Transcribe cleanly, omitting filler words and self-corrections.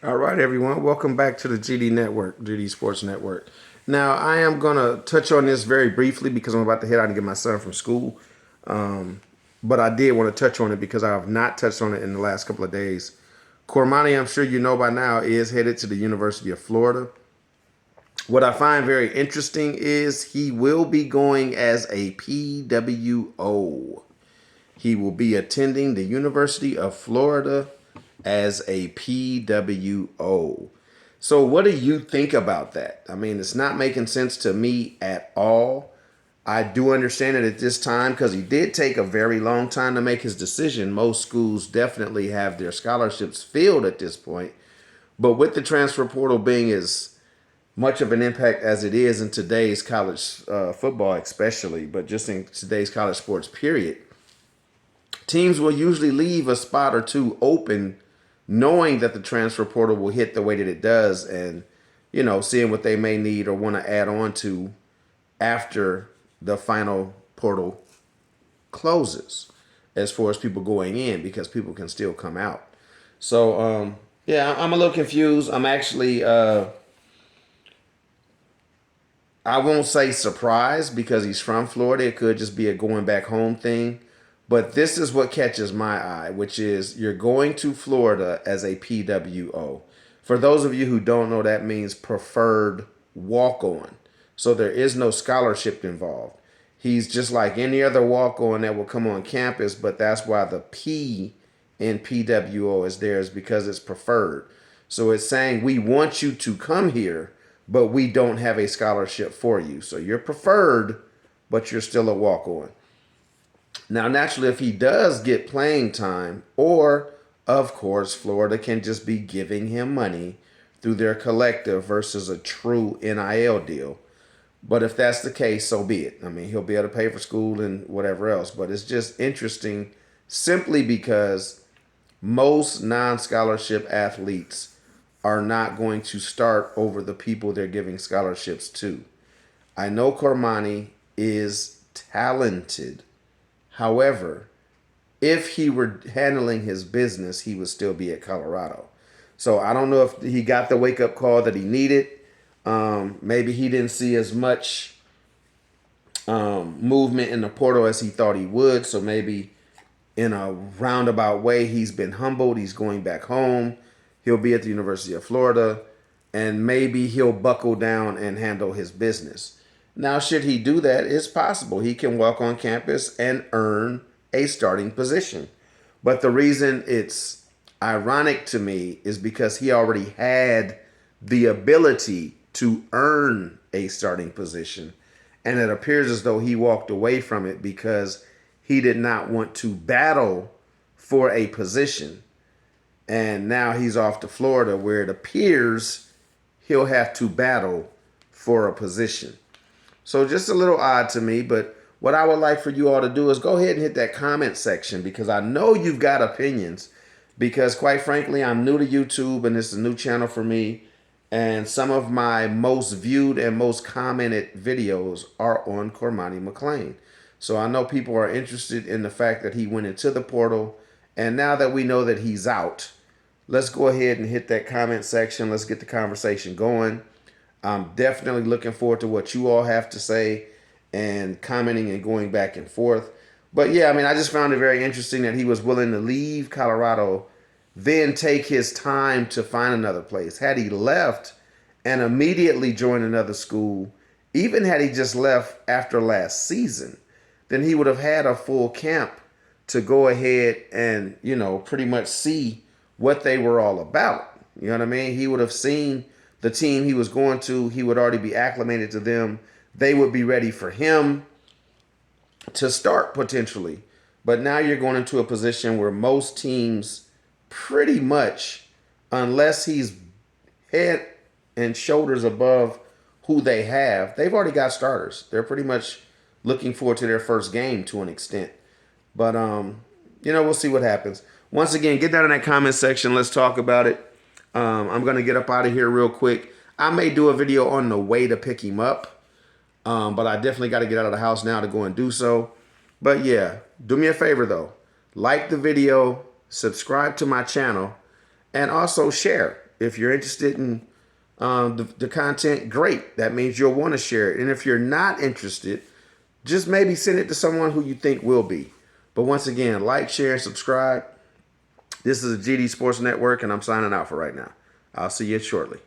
All right, everyone. Welcome back to the GD Network, GD Sports Network. Now, I am going to touch on this very briefly because I'm about to head out and get my son from school. But I did want to touch on it because I have not touched on it in the last couple of days. Cormani, I'm sure you know by now, is headed to the University of Florida. What I find very interesting is he will be going as a PWO. He will be attending the University of Florida as a PWO. So what do you think about that? I mean, it's not making sense to me at all. I do understand it at this time because he did take a very long time to make his decision. Most schools definitely have their scholarships filled at this point. But with the transfer portal being as much of an impact as it is in today's college football, especially, but just in today's college sports, period, teams will usually leave a spot or two open knowing that the transfer portal will hit the way that it does and, seeing what they may need or want to add on to after the final portal closes as far as people going in because people can still come out. So, yeah, I'm a little confused. I'm actually, I won't say surprised because he's from Florida. It could just be a going back home thing. But this is what catches my eye, which is you're going to Florida as a PWO. For those of you who don't know, that means preferred walk-on. So there is no scholarship involved. He's just like any other walk-on that will come on campus, but that's why the P in PWO is there is because it's preferred. So it's saying we want you to come here, but we don't have a scholarship for you. So you're preferred, but you're still a walk-on. Now, naturally, if he does get playing time, or, of course, Florida can just be giving him money through their collective versus a true NIL deal. But if that's the case, so be it. I mean, he'll be able to pay for school and whatever else. But it's just interesting simply because most non-scholarship athletes are not going to start over the people they're giving scholarships to. I know Cormani is talented. However, if he were handling his business, he would still be at Colorado. So I don't know if he got the wake-up call that he needed. Maybe he didn't see as much movement in the portal as he thought he would. So maybe in a roundabout way, he's been humbled. He's going back home. He'll be at the University of Florida. And maybe he'll buckle down and handle his business. Now, should he do that, it's possible. He can walk on campus and earn a starting position. But the reason it's ironic to me is because he already had the ability to earn a starting position. And it appears as though he walked away from it because he did not want to battle for a position. And now he's off to Florida where it appears he'll have to battle for a position. So just a little odd to me, but what I would like for you all to do is go ahead and hit that comment section because I know you've got opinions because quite frankly, I'm new to YouTube and this is a new channel for me. And some of my most viewed and most commented videos are on Cormani McClain. So I know people are interested in the fact that he went into the portal. And now that we know that he's out, let's go ahead and hit that comment section. Let's get the conversation going. I'm definitely looking forward to what you all have to say and commenting and going back and forth. But yeah, I mean, I just found it very interesting that he was willing to leave Colorado, then take his time to find another place. Had he left and immediately joined another school, even had he just left after last season, then he would have had a full camp to go ahead and, pretty much see what they were all about. You know what I mean? He would have seen the team he was going to, he would already be acclimated to them. They would be ready for him to start potentially. But now you're going into a position where most teams pretty much, unless he's head and shoulders above who they have, they've already got starters. They're pretty much looking forward to their first game to an extent. But, we'll see what happens. Once again, get down in that comment section. Let's talk about it. I'm going to get up out of here real quick. I may do a video on the way to pick him up, but I definitely got to get out of the house now to go and do so. But yeah, do me a favor though. Like the video, subscribe to my channel, and also share. If you're interested in the content, great. That means you'll want to share it. And if you're not interested, just maybe send it to someone who you think will be. But once again, like, share, and subscribe. This is the GD Sports Network, and I'm signing out for right now. I'll see you shortly.